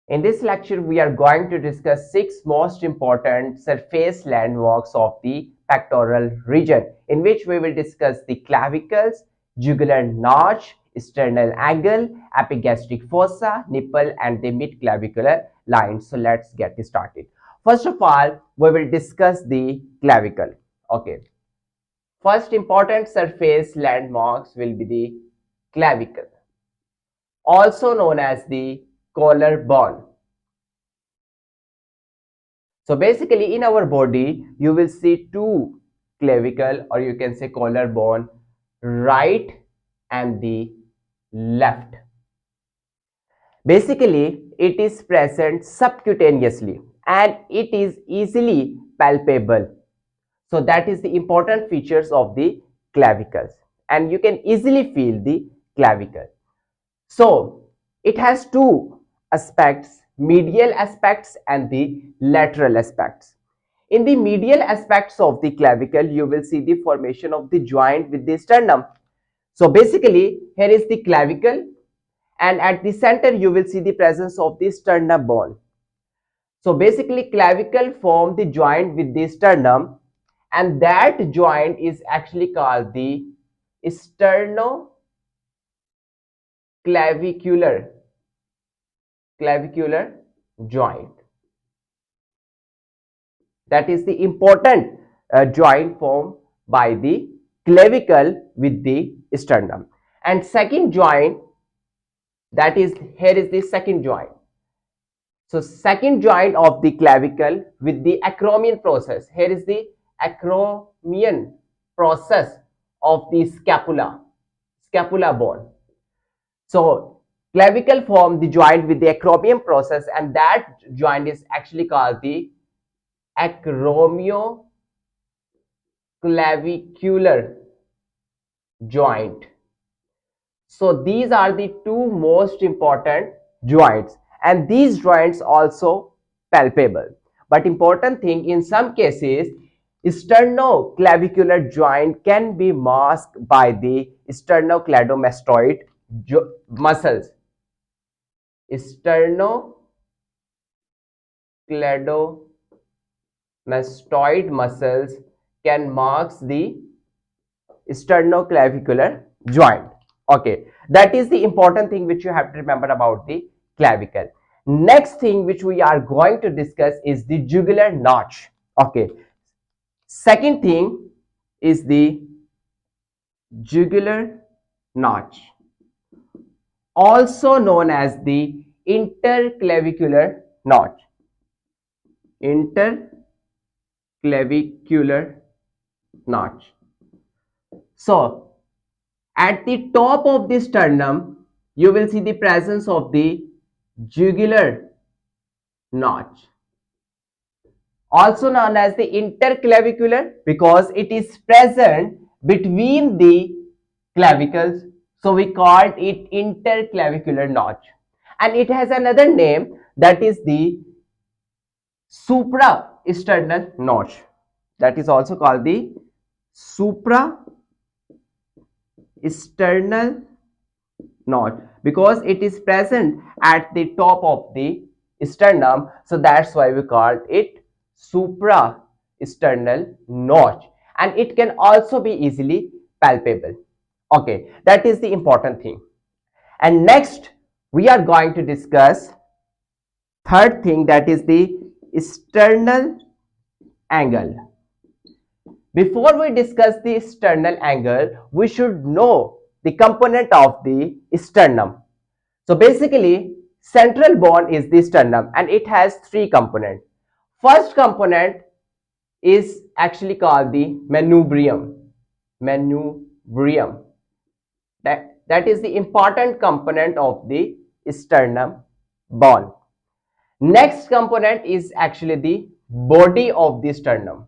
In this lecture, we are going to discuss 6 most important surface landmarks of the pectoral region, in which we will discuss the clavicles, jugular notch, sternal angle, epigastric fossa, nipple, and the mid-clavicular line. So let's get started. First of all, we will discuss the clavicle. Okay. First important surface landmarks will be the clavicle, also known as the collarbone. So basically in our body, you will see two clavicle, or you can say collarbone, right and the left. Basically, it is present subcutaneously and it is easily palpable. So that is the important features of the clavicles, and you can easily feel the clavicle. So it has two aspects, medial aspects and the lateral aspects. In the medial aspects of the clavicle, you will see the formation of the joint with the sternum. So basically, here is the clavicle, and at the center you will see the presence of the sternum bone. So basically, clavicle form the joint with the sternum, and that joint is actually called the sternoclavicular joint. That is the important joint formed by the clavicle with the sternum. And second joint, that is, here is the second joint. So second joint of the clavicle with the acromion process. Here is the acromion process of the scapula bone. So clavicle form the joint with the acromion process, and that joint is actually called the acromioclavicular joint. So these are the two most important joints, and these joints also palpable. But important thing, in some cases, sternoclavicular joint can be masked by the sternocleidomastoid muscles. Sternocleidomastoid muscles can mask the sternoclavicular joint. Okay, that is the important thing which you have to remember about the clavicle. Next thing which we are going to discuss is the jugular notch. Okay, second thing is the jugular notch, also known as the interclavicular notch. Interclavicular notch. So at the top of the sternum, you will see the presence of the jugular notch, also known as the interclavicular, because it is present between the clavicles. So we called it interclavicular notch, and it has another name, that is the suprasternal notch. That is also called the suprasternal notch, because it is present at the top of the sternum. So that's why we call it suprasternal notch, and it can also be easily palpable. Okay, that is the important thing. And next we are going to discuss third thing, that is the sternal angle. Before we discuss the sternal angle, we should know the component of the sternum. So basically, central bone is the sternum, and it has three components. First component is actually called the manubrium. That is the important component of the sternum bone. Next component is actually the body of the sternum.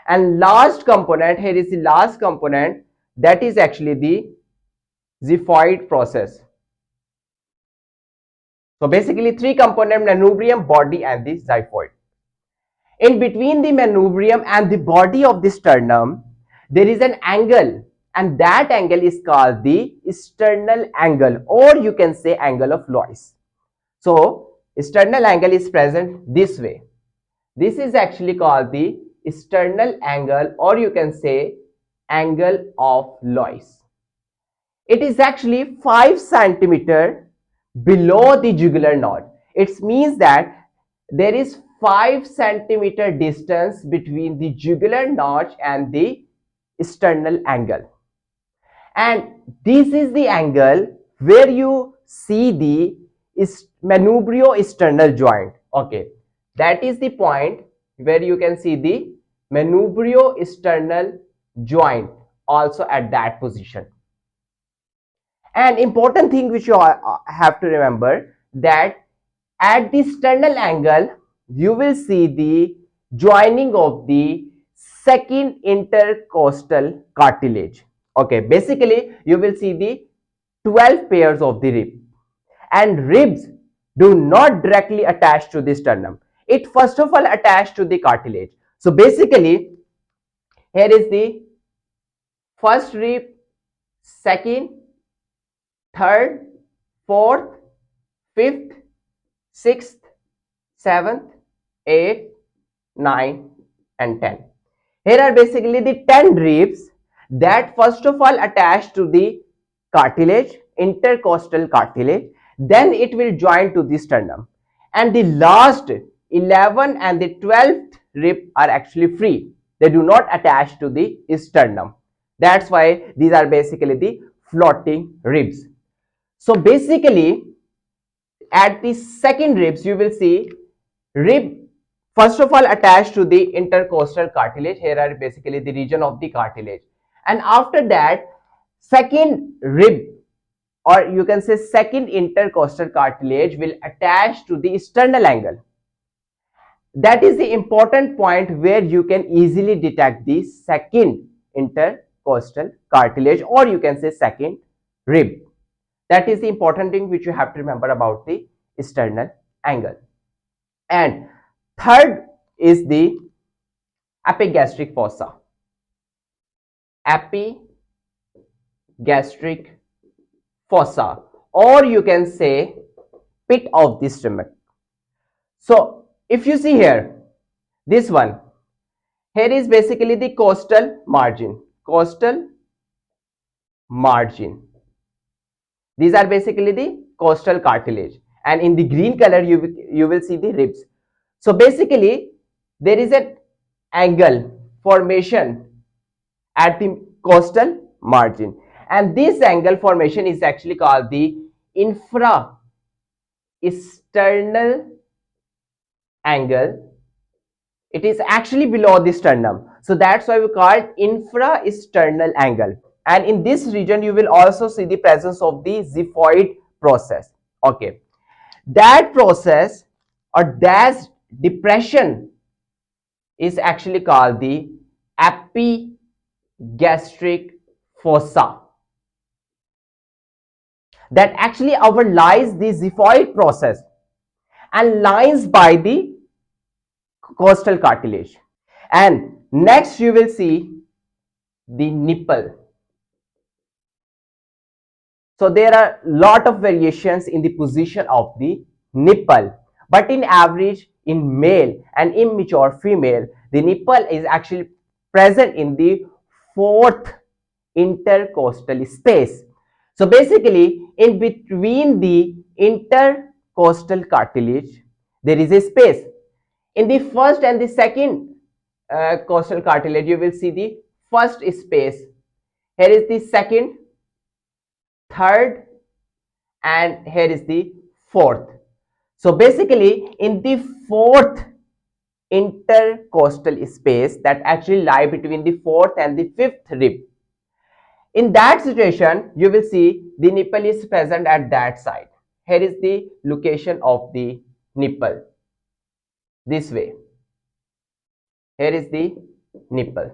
And last component, here is the last component, that is actually the xiphoid process. So basically three component: manubrium, body, and the xiphoid. In between the manubrium and the body of the sternum, there is an angle, and that angle is called the sternal angle, or you can say angle of Lois. So sternal angle is present this way. This is actually called the sternal angle, or you can say angle of Lois. It is actually 5 centimeter below the jugular node. It means that there is 5 centimeter distance between the jugular notch and the sternal angle. And this is the angle where you see the manubriosternal joint. Okay, that is the point where you can see the manubriosternal joint also at that position. An important thing which you have to remember, that at the sternal angle you will see the joining of the second intercostal cartilage. Okay, basically you will see the 12 pairs of the rib, and ribs do not directly attach to the sternum. It first of all attached to the cartilage. So basically here is the first rib, second, third, fourth, fifth, sixth, seventh, eighth, 9 and 10. Here are basically the 10 ribs that first of all attach to the cartilage, intercostal cartilage, then it will join to the sternum, and the last 11 and the 12th rib are actually free. They do not attach to the sternum. That's why these are basically the floating ribs. So basically at the second ribs you will see rib first of all attached to the intercostal cartilage. Here are basically the region of the cartilage, and after that second rib, or you can say second intercostal cartilage, will attach to the sternal angle. That is the important point where you can easily detect the second intercostal cartilage, or you can say second rib. That is the important thing which you have to remember about the sternal angle. And third is the epigastric fossa. Epigastric fossa, or you can say pit of the stomach. So if you see here, this one, here is basically the costal margin. These are basically the costal cartilage, and in the green color you will see the ribs. So basically there is an angle formation at the costal margin, and this angle formation is actually called the infrasternal angle. It is actually below the sternum, so that's why we call it infrasternal angle. And in this region you will also see the presence of the xiphoid process. Okay, that process or that depression is actually called the epigastric fossa, that actually overlies the xiphoid process and lines by the costal cartilage. And next you will see the nipple. So there are lot of variations in the position of the nipple, but in average in male and immature female, the nipple is actually present in the fourth intercostal space. So basically in between the intercostal cartilage there is a space. In the first and the second costal cartilage you will see the first space. Here is the second, third, and here is the fourth. So basically in the fourth intercostal space that actually lie between the fourth and the fifth rib, in that situation you will see the nipple is present at that side. Here is the location of the nipple, this way. Here is the nipple.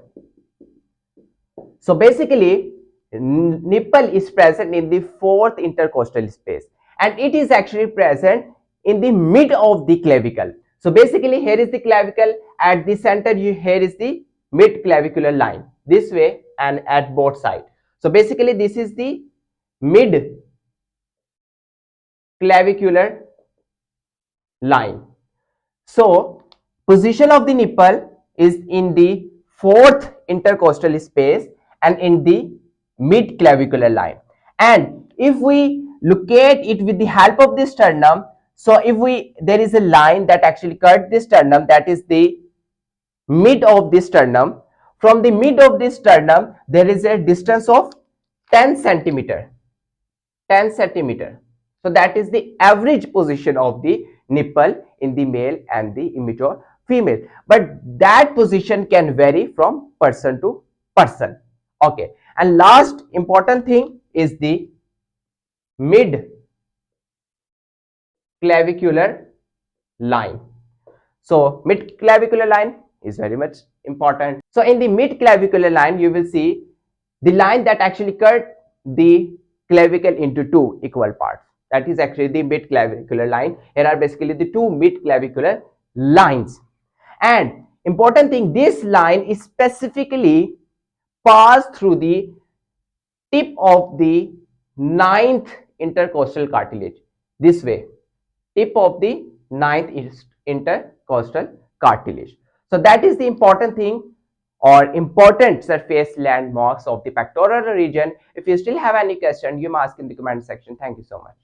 So basically nipple is present in the fourth intercostal space, and it is actually present in the mid of the clavicle. So basically here is the clavicle, at the center here is the mid-clavicular line, this way and at both sides. So basically this is the mid clavicular line. So position of the nipple is in the fourth intercostal space and in the mid clavicular line. And if we locate it with the help of the sternum, so if there is a line that actually cut the sternum, that is the mid of the sternum. From the mid of the sternum there is a distance of 10 centimeter. 10 centimeter. So that is the average position of the nipple in the male and the immature female. But that position can vary from person to person. Okay. And last important thing is the mid clavicular line. So mid clavicular line is very much important. So in the mid clavicular line you will see the line that actually cut the clavicle into two equal parts. That is actually the mid clavicular line. Here are basically the two mid clavicular lines. And important thing, this line is specifically passed through the tip of the ninth intercostal cartilage. This way, tip of the ninth intercostal cartilage. So that is the important thing or important surface landmarks of the pectoral region. If you still have any question, you may ask in the comment section. Thank you so much.